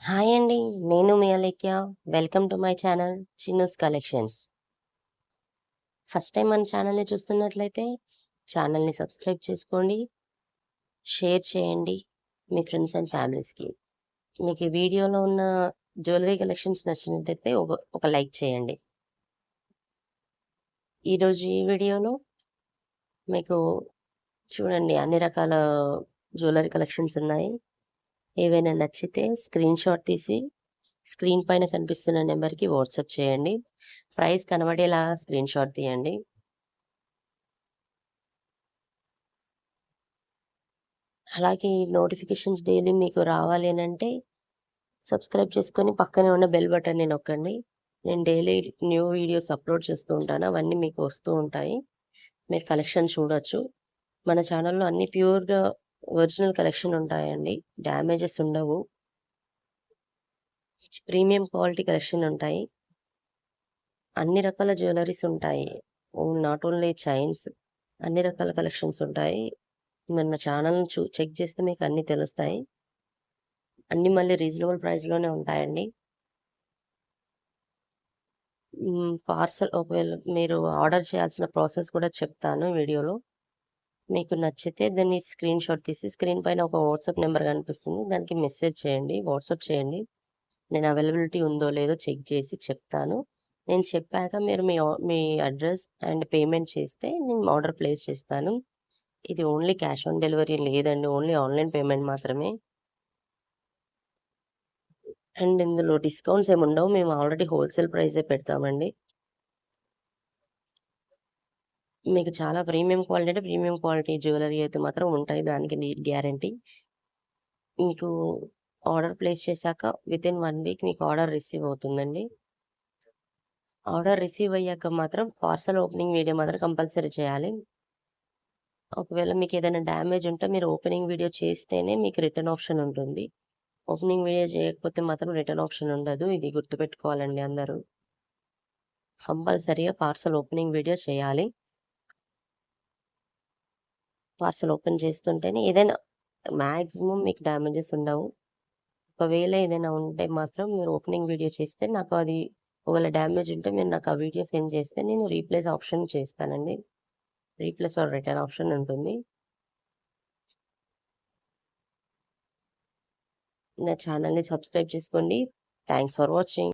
Hi అండి. నేను మీ Alekhya. Welcome to my channel Chinnu's collections. First time మన ఛానల్‌ని చూస్తున్నట్లయితే ఛానల్‌ని సబ్స్క్రైబ్ చేసుకోండి, షేర్ చేయండి మీ ఫ్రెండ్స్ అండ్ ఫ్యామిలీస్‌కి. మీకు ఈ వీడియోలో ఉన్న జ్యువెలరీ కలెక్షన్స్ నచ్చినట్టయితే ఒక లైక్ చేయండి. ఈరోజు ఈ వీడియోలో మీకు చూడండి అన్ని రకాల జ్యువెలరీ కలెక్షన్స్ ఉన్నాయి. ఏవైనా నచ్చితే స్క్రీన్‌షాట్ తీసి స్క్రీన్ పైన కనిపిస్తున్న నెంబర్‌కి వాట్సాప్ చేయండి. ప్రైస్ కనబడేలా స్క్రీన్‌షాట్ తీయండి. అలాగే నోటిఫికేషన్స్ డైలీ మీకు రావాలి అనంటే సబ్స్క్రైబ్ చేసుకొని పక్కనే ఉన్న బెల్ బటన్‌ని నొక్కండి. నేను డైలీ న్యూ వీడియోస్ అప్‌లోడ్ చేస్తూ ఉంటాను. అవన్నీ మీకు వస్తూ ఉంటాయి. మీరు కలెక్షన్ చూడొచ్చు. మన ఛానల్‌లో అన్ని ప్యూర్‌గా ఒరిజినల్ కలెక్షన్ ఉంటాయండి. డ్యామేజెస్ ఉండవు. ప్రీమియం క్వాలిటీ కలెక్షన్ ఉంటాయి. అన్ని రకాల జ్యువెలరీస్ ఉంటాయి. నాట్ ఓన్లీ చైన్స్ అన్ని రకాల కలెక్షన్స్ ఉంటాయి. మన ఛానల్‌ని చెక్ చేస్తే మీకు అన్నీ తెలుస్తాయి. అన్నీ మళ్ళీ రీజనబుల్ ప్రైస్‌లోనే ఉంటాయండి. పార్సెల్ ఒకవేళ మీరు ఆర్డర్ చేయాల్సిన ప్రాసెస్ కూడా చెప్తాను వీడియోలో. మీకు నచ్చితే దాన్ని స్క్రీన్‌షాట్ తీసి స్క్రీన్ పైన ఒక వాట్సాప్ నంబర్ కనిపిస్తుంది. దానికి మెసేజ్ చేయండి. వాట్సాప్ చేయండి. నేను అవైలబిలిటీ ఉందో లేదో చెక్ చేసి చెప్తాను. నేను చెప్పాక మీరు మీ అడ్రస్ అండ్ పేమెంట్ చేస్తే నేను ఆర్డర్ ప్లేస్ చేస్తాను. ఇది ఓన్లీ క్యాష్ ఆన్ డెలివరీ లేదండి. ఓన్లీ ఆన్‌లైన్ పేమెంట్ మాత్రమే. అండ్ ఇందులో డిస్కౌంట్స్ ఏముండవు. మేము ఆల్రెడీ హోల్‌సేల్ ప్రైజే పెడతామండి. మీకు చాలా ప్రీమియం క్వాలిటీ అంటే ప్రీమియం క్వాలిటీ జ్యువెలరీ అయితే మాత్రం ఉంటాయి. దానికి గ్యారంటీ. మీకు ఆర్డర్ ప్లేస్ చేశాక వితిన్ 1 వీక్ మీకు ఆర్డర్ రిసీవ్ అవుతుందండి. ఆర్డర్ రిసీవ్ అయ్యాక మాత్రం పార్సెల్ ఓపెనింగ్ వీడియో మాత్రం కంపల్సరీ చేయాలి. ఒకవేళ మీకేదైనా డ్యామేజ్ ఉంటే మీరు ఓపెనింగ్ వీడియో చేస్తేనే మీకు రిటర్న్ ఆప్షన్ ఉంటుంది. ఓపెనింగ్ వీడియో చేయకపోతే మాత్రం రిటర్న్ ఆప్షన్ ఉండదు. ఇది గుర్తుపెట్టుకోవాలండి అందరూ. కంపల్సరీగా పార్సెల్ ఓపెనింగ్ వీడియో చేయాలి. పార్సెల్ ఓపెన్ చేస్తుంటేనే ఏదైనా మాక్సిమం మీకు డ్యామేజెస్ ఉండవు. ఒకవేళ ఏదైనా ఉంటే మాత్రం మీరు ఓపెనింగ్ వీడియో చేస్తే నాకు అది ఒకవేళ డ్యామేజ్ ఉంటే మీరు నాకు ఆ వీడియో సెండ్ చేస్తే నేను రీప్లేస్ ఆప్షన్ చేస్తానండి. రీప్లేస్ ఆర్ రిటర్న్ ఆప్షన్ ఉంటుంది. నా ఛానల్‌ని సబ్స్క్రైబ్ చేసుకోండి. Thanks for watching.